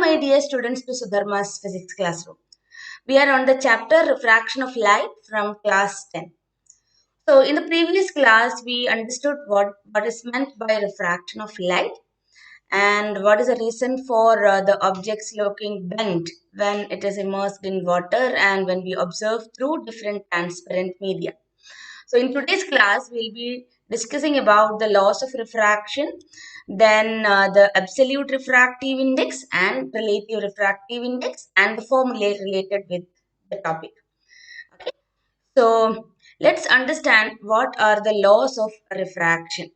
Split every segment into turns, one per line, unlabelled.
my dear students to Sudharma's physics classroom. We are on the chapter Refraction of Light from class 10. So in the previous class, we understood what is meant by refraction of light and what is the reason for the objects looking bent when it is immersed in water and when we observe through different transparent media. So in today's class, we'll be discussing about the laws of refraction, then the absolute refractive index and relative refractive index and the formulae related with the topic. Okay. So let's understand what are the laws of refraction.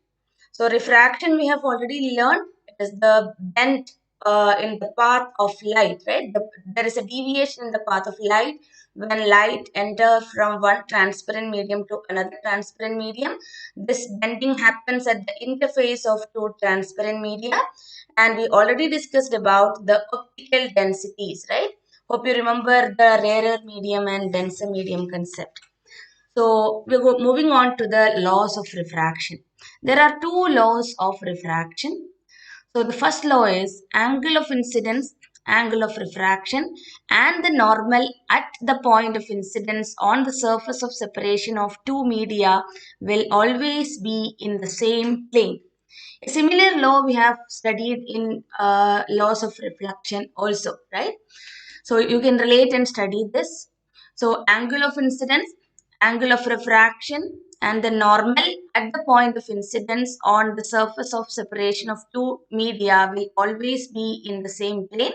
So refraction we have already learned is the bend in the path of light, right? There is a deviation in the path of light when light enters from one transparent medium to another transparent medium. This bending happens at the interface of two transparent media, and we already discussed about the optical densities, right? Hope you remember the rarer medium and denser medium concept. So we're moving on to the laws of refraction. There are two laws of refraction. So the first law is angle of incidence, angle of refraction, and the normal at the point of incidence on the surface of separation of two media will always be in the same plane. A similar law we have studied in laws of reflection also, right? So you can relate and study this. So angle of incidence, angle of refraction, and the normal at the point of incidence on the surface of separation of two media will always be in the same plane.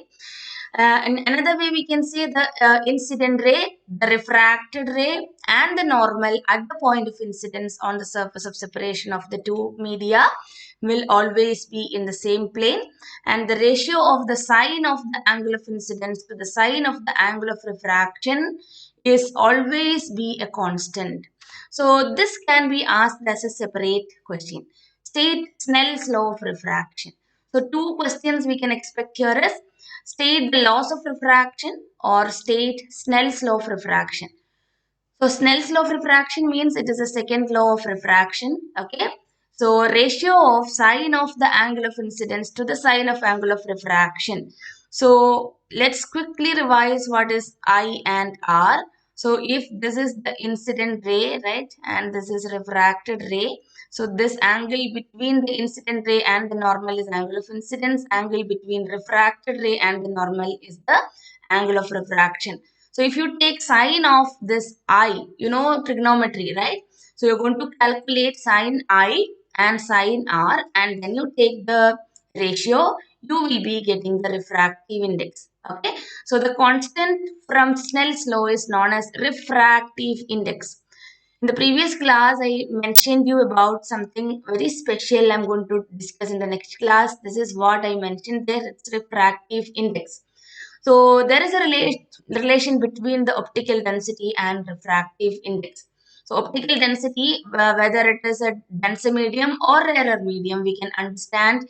In another way, we can say the incident ray, the refracted ray, and the normal at the point of incidence on the surface of separation of the two media will always be in the same plane, and the ratio of the sine of the angle of incidence to the sine of the angle of refraction is always be a constant. So this can be asked as a separate question. State Snell's law of refraction. So two questions we can expect here is state the laws of refraction or state Snell's law of refraction. So Snell's law of refraction means it is a second law of refraction. Okay. So ratio of sine of the angle of incidence to the sine of angle of refraction. So let's quickly revise what is I and R. So if this is the incident ray, right, and this is refracted ray. So this angle between the incident ray and the normal is angle of incidence. Angle between refracted ray and the normal is the angle of refraction. So if you take sine of this I, you know trigonometry, right? So you're going to calculate sine I and sine R, and then you take the ratio, you will be getting the refractive index. Okay. So the constant from Snell's law is known as refractive index. In the previous class, I mentioned you about something very special I'm going to discuss in the next class. This is what I mentioned there. It's refractive index. So there is a relation between the optical density and refractive index. So optical density, whether it is a denser medium or rarer medium, we can understand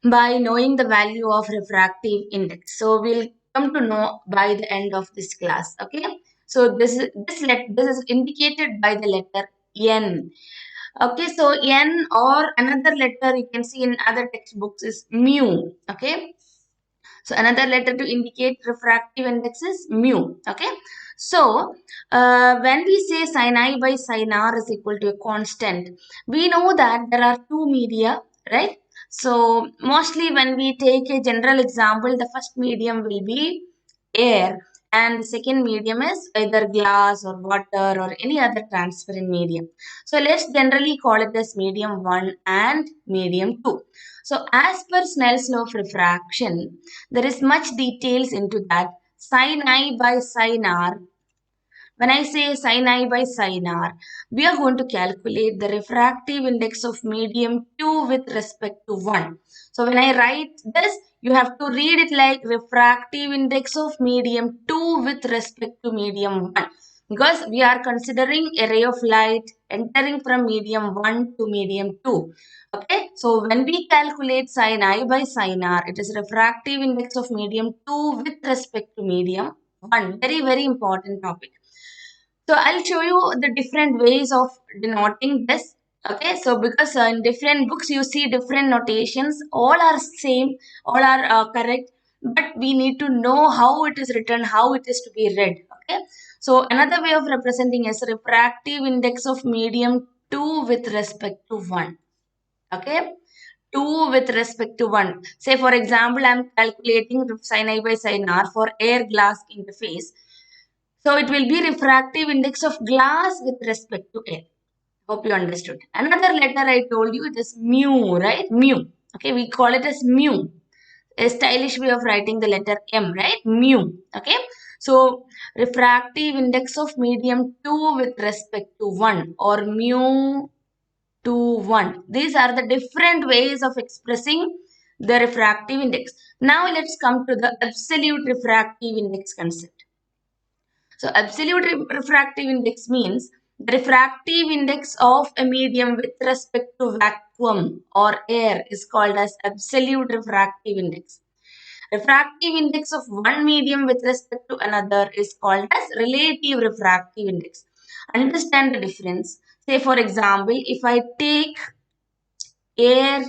by knowing the value of refractive index. So we'll come to know by the end of this class. Okay. So this is indicated by the letter N. Okay. So N or another letter you can see in other textbooks is mu. Okay. So another letter to indicate refractive index is mu. Okay. So when we say sin I by sin R is equal to a constant, we know that there are two media, right? So mostly when we take a general example, the first medium will be air and the second medium is either glass or water or any other transparent medium. So let's generally call it as medium 1 and medium 2. So as per Snell's law of refraction, there is much details into that. Sin I by sin R. When I say sin I by sin R, we are going to calculate the refractive index of medium 2 with respect to 1. So when I write this, you have to read it like refractive index of medium 2 with respect to medium 1. Because we are considering a ray of light entering from medium 1 to medium 2. Okay, so when we calculate sin I by sin R, it is refractive index of medium 2 with respect to medium 1. Very, very important topic. So I'll show you the different ways of denoting this. Okay, so because in different books you see different notations, all are same, all are correct, but we need to know how it is written, how it is to be read. Okay, so another way of representing is refractive index of medium 2 with respect to 1. Okay, 2 with respect to 1. Say for example, I am calculating sin I by sin r for air glass interface. So it will be refractive index of glass with respect to air. Hope you understood. Another letter I told you, it is mu, right? Mu. Okay, we call it as mu. A stylish way of writing the letter M, right? Mu. Okay. So refractive index of medium 2 with respect to 1, or mu to 1. These are the different ways of expressing the refractive index. Now let's come to the absolute refractive index concept. So absolute refractive index means the refractive index of a medium with respect to vacuum or air is called as absolute refractive index. Refractive index of one medium with respect to another is called as relative refractive index. Understand the difference. Say for example, if I take air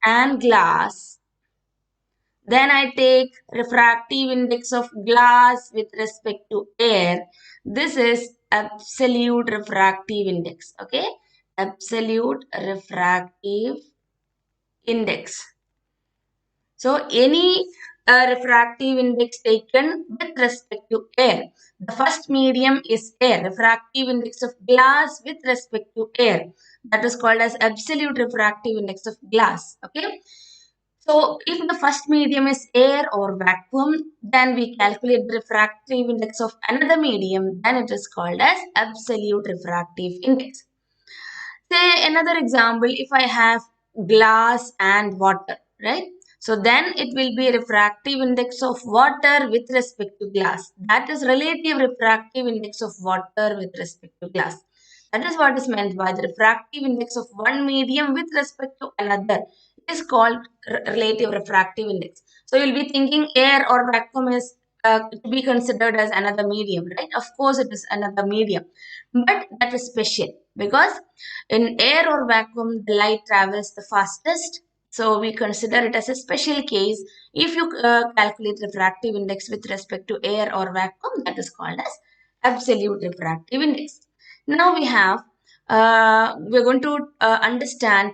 and glass, then I take refractive index of glass with respect to air. This is absolute refractive index. Okay, absolute refractive index. So any refractive index taken with respect to air. The first medium is air. Refractive index of glass with respect to air. That is called as absolute refractive index of glass. Okay. So if the first medium is air or vacuum, then we calculate the refractive index of another medium, then it is called as absolute refractive index. Say another example, if I have glass and water, right? So then it will be refractive index of water with respect to glass. That is relative refractive index of water with respect to glass. That is what is meant by the refractive index of one medium with respect to another. It is called relative refractive index. So you'll be thinking air or vacuum is to be considered as another medium, right? Of course, it is another medium, but that is special because in air or vacuum, the light travels the fastest. So we consider it as a special case. If you calculate refractive index with respect to air or vacuum, that is called as absolute refractive index. Now we're going to understand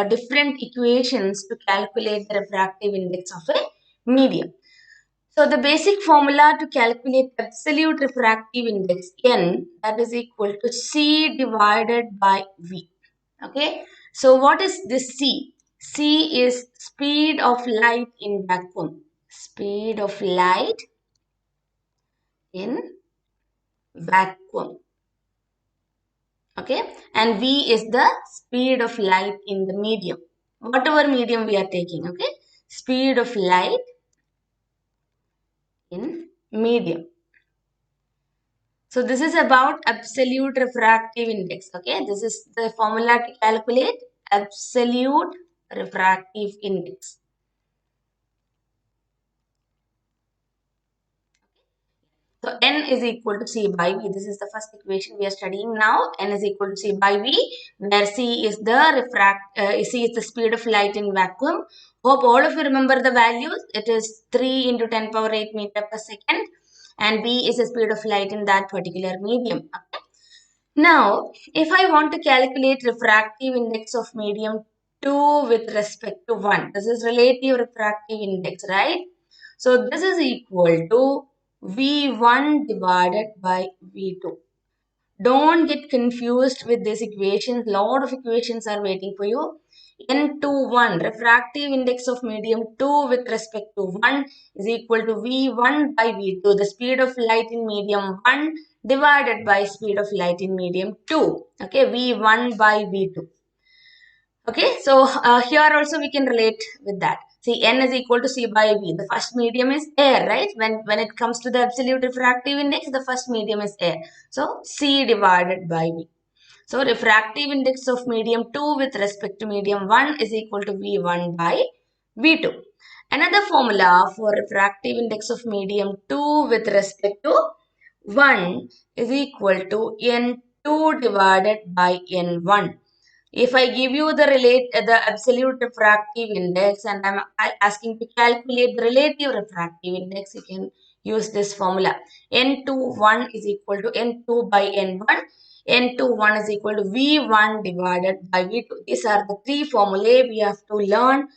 different equations to calculate the refractive index of a medium. So the basic formula to calculate absolute refractive index N, that is equal to C divided by V. Okay. So what is this C? C is speed of light in vacuum. Speed of light in vacuum. Okay. And V is the speed of light in the medium. Whatever medium we are taking. Okay. Speed of light in medium. So this is about absolute refractive index. Okay, this is the formula to calculate absolute refractive index. So n is equal to C by V. This is the first equation we are studying now. N is equal to C by V, where C is the speed of light in vacuum. Hope all of you remember the values. It is 3 into 10 power 8 meter per second, and V is the speed of light in that particular medium. Okay. Now, if I want to calculate refractive index of medium 2 with respect to 1, this is relative refractive index, right? So, this is equal to V1 divided by V2. Don't get confused with these equations. Lot of equations are waiting for you. N21, refractive index of medium 2 with respect to 1 is equal to V1 by V2, the speed of light in medium 1 divided by speed of light in medium 2. Okay, V1 by V2. Okay, so here also we can relate with that. See, N is equal to C by V. The first medium is air, right? When it comes to the absolute refractive index, the first medium is air. So, C divided by V. So, refractive index of medium 2 with respect to medium 1 is equal to V1 by V2. Another formula for refractive index of medium 2 with respect to 1 is equal to N2 divided by N1. If I give you the absolute refractive index and I'm asking to calculate the relative refractive index, you can use this formula. N21 is equal to N2 by N1. N21 is equal to V1 divided by V2. These are the three formulae we have to learn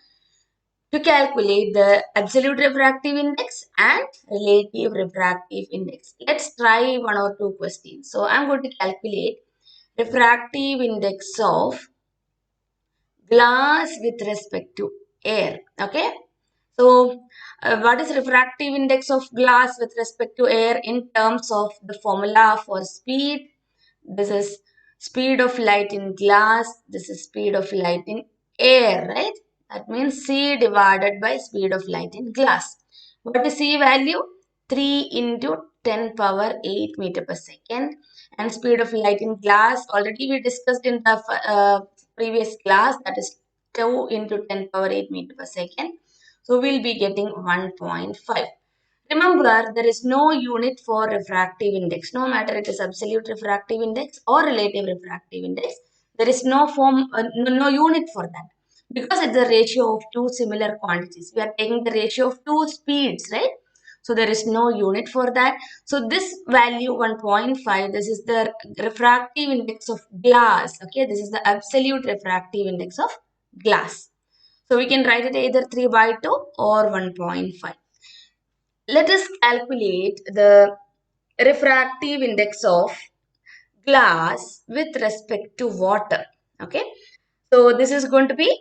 to calculate the absolute refractive index and relative refractive index. Let's try one or two questions. So I'm going to calculate refractive index of glass with respect to air. Okay. So what is refractive index of glass with respect to air in terms of the formula for speed? This is speed of light in glass. This is speed of light in air, right? That means C divided by speed of light in glass. What is C value? 3 into 10 power 8 meter per second. And speed of light in glass, already we discussed in the previous class, that is 2 into 10 power 8 meter per second. So we'll be getting 1.5. Remember, there is no unit for refractive index. No matter it is absolute refractive index or relative refractive index, there is no unit for that because it's the ratio of two similar quantities. We are taking the ratio of two speeds, right? So there is no unit for that. So this value 1.5, this is the refractive index of glass. Okay, this is the absolute refractive index of glass. So we can write it either 3 by 2 or 1.5. Let us calculate the refractive index of glass with respect to water. Okay. So this is going to be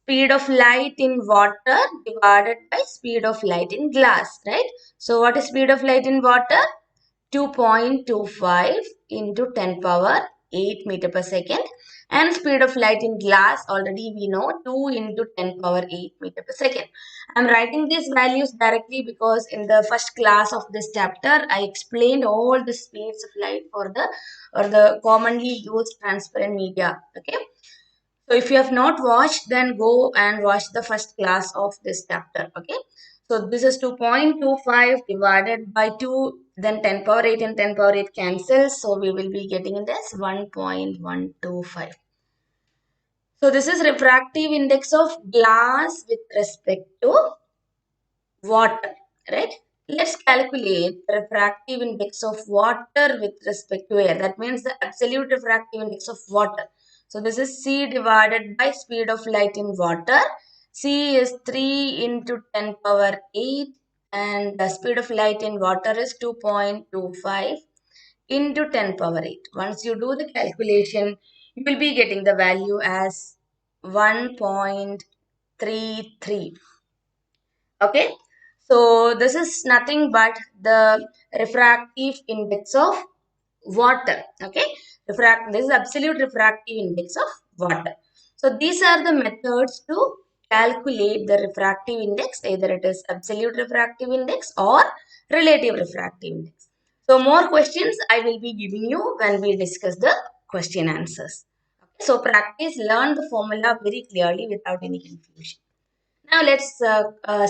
speed of light in water divided by speed of light in glass, right? So what is speed of light in water? 2.25 into 10 power 8 meter per second, and speed of light in glass already we know 2 into 10 power 8 meter per second. I'm writing these values directly because in the first class of this chapter I explained all the speeds of light for the commonly used transparent media. Okay, so if you have not watched, then go and watch the first class of this chapter. Okay. So this is 2.25 divided by 2, then 10 power 8 and 10 power 8 cancels. So we will be getting it as 1.125. So this is refractive index of glass with respect to water, right? Let's calculate the refractive index of water with respect to air. That means the absolute refractive index of water. So this is C divided by speed of light in water. C is 3 into 10 power 8 and the speed of light in water is 2.25 into 10 power 8. Once you do the calculation, you will be getting the value as 1.33. Okay, so this is nothing but the refractive index of water. Okay, this is absolute refractive index of water. So these are the methods to calculate the refractive index, either it is absolute refractive index or relative refractive index. So more questions I will be giving you when we discuss the question answers. Okay, so practice, learn the formula very clearly without any confusion. Now let's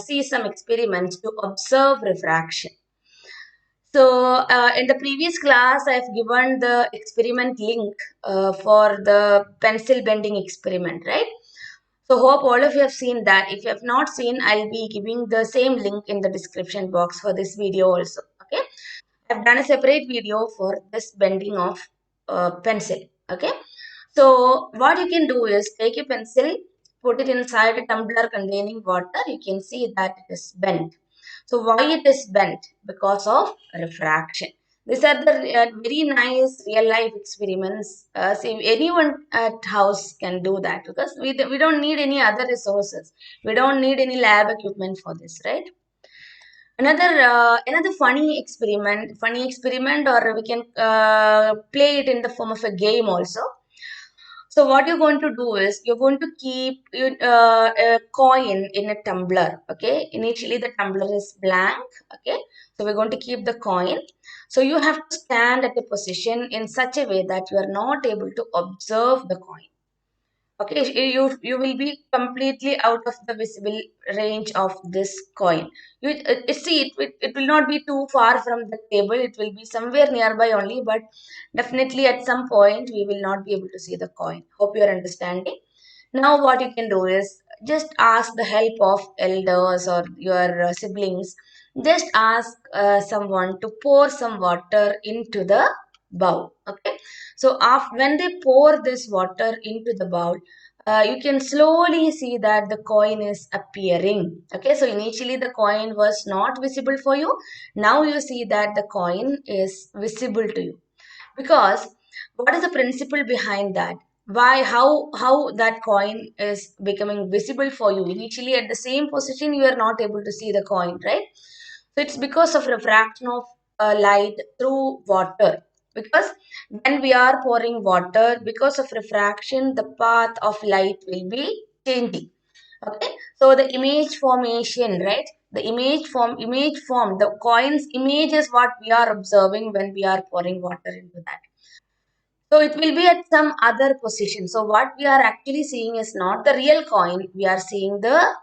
see some experiments to observe refraction. So in the previous class, I have given the experiment link for the pencil bending experiment, right? So hope all of you have seen that. If you have not seen, I'll be giving the same link in the description box for this video also. Okay, I've done a separate video for this bending of pencil. Okay, so what you can do is take a pencil, put it inside a tumbler containing water. You can see that it is bent. So why it is bent? Because of refraction. These are the very nice real life experiments. See, anyone at house can do that because we don't need any other resources. We don't need any lab equipment for this, right? Another funny experiment, or we can play it in the form of a game also. So what you're going to do is you're going to keep a coin in a tumbler. Okay, initially the tumbler is blank. Okay, so we're going to keep the coin. So you have to stand at a position in such a way that you are not able to observe the coin. Okay, you will be completely out of the visible range of this coin. See, it will not be too far from the table. It will be somewhere nearby only, but definitely at some point we will not be able to see the coin. Hope you are understanding. Now what you can do is just ask the help of elders or your siblings. Just ask someone to pour some water into the bowl. Okay, so after when they pour this water into the bowl, you can slowly see that the coin is appearing. Okay, so initially the coin was not visible for you. Now you see that the coin is visible to you. Because what is the principle behind that? Why, how that coin is becoming visible for you? Initially at the same position you are not able to see the coin, right? So it's because of refraction of light through water. Because when we are pouring water, because of refraction, the path of light will be changing. Okay, so the image formation, right? The image form, the coin's image is what we are observing when we are pouring water into that. So it will be at some other position. So what we are actually seeing is not the real coin. We are seeing the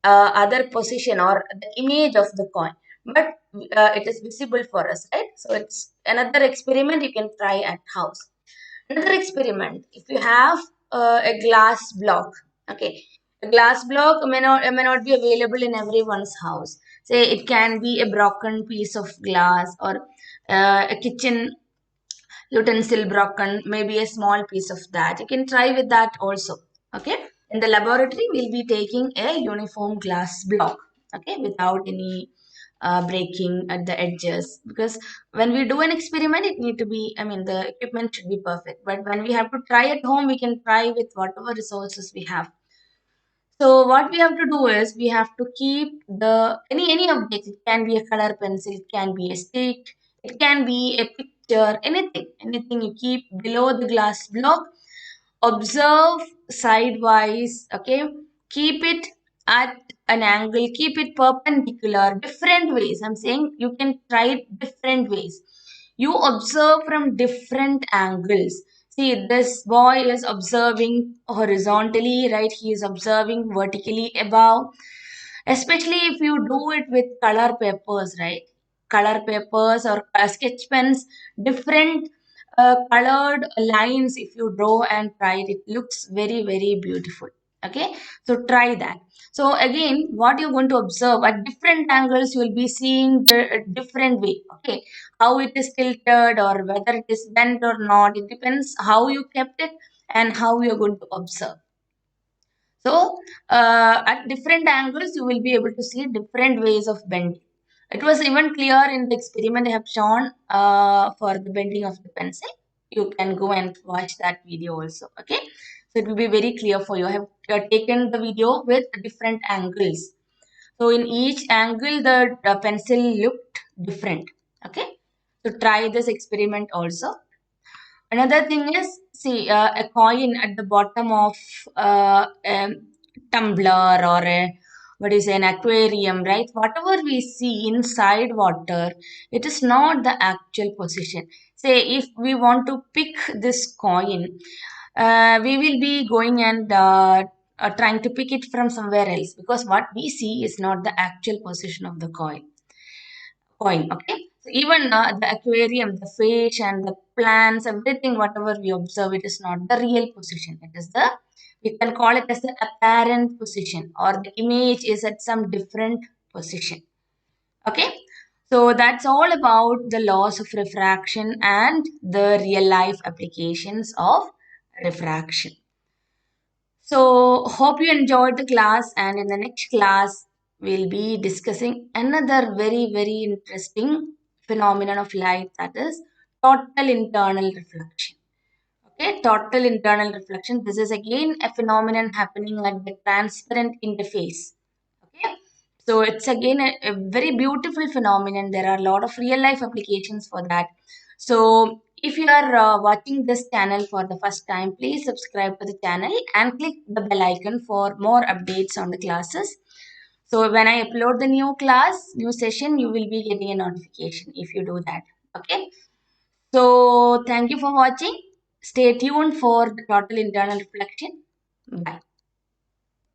other position or the image of the coin. But it is visible for us, right? So it's another experiment you can try at house. Another experiment, if you have a glass block, okay, a glass block may not be available in everyone's house. Say it can be a broken piece of glass or a kitchen utensil broken, maybe a small piece of that. You can try with that also. Okay. In the laboratory, we'll be taking a uniform glass block. Okay, without any breaking at the edges. Because when we do an experiment, it need to be. I mean, the equipment should be perfect. But when we have to try at home, we can try with whatever resources we have. So what we have to do is we have to keep the any object. It can be a color pencil, it can be a stick, it can be a picture, anything you keep below the glass block. Observe sidewise. Okay, keep it at an angle, keep it perpendicular. Different ways. I'm saying you can try it different ways. You observe from different angles. See, this boy is observing horizontally, right? He is observing vertically above. Especially if you do it with color papers, right? Color papers or sketch pens, different colored lines, if you draw and try it, it looks very, very beautiful. Okay, so try that. So again, what you're going to observe at different angles, you will be seeing the different way. Okay, how it is tilted or whether it is bent or not. It depends how you kept it and how you're going to observe. So, at different angles, you will be able to see different ways of bending. It was even clear in the experiment I have shown for the bending of the pencil. You can go and watch that video also. Okay, so it will be very clear for you. I have taken the video with different angles. So in each angle, the pencil looked different. Okay, so try this experiment also. Another thing is, see, a coin at the bottom of a tumbler or a what is an aquarium, right? Whatever we see inside water, it is not the actual position. Say, if we want to pick this coin, we will be going and trying to pick it from somewhere else because what we see is not the actual position of the coin. Okay, so even the aquarium, the fish and the plants, everything whatever we observe, it is not the real position. It is the, we can call it as the apparent position, or the image is at some different position. Okay, so that's all about the laws of refraction and the real life applications of refraction. So, hope you enjoyed the class, and in the next class, we'll be discussing another very, very interesting phenomenon of light, that is total internal reflection. Okay, total internal reflection. This is again a phenomenon happening at the transparent interface. Okay, so it's again a very beautiful phenomenon. There are a lot of real life applications for that. So if you are watching this channel for the first time, please subscribe to the channel and click the bell icon for more updates on the classes. So when I upload the new class, new session, you will be getting a notification if you do that. Okay. So thank you for watching. Stay tuned for the total internal reflection. Bye.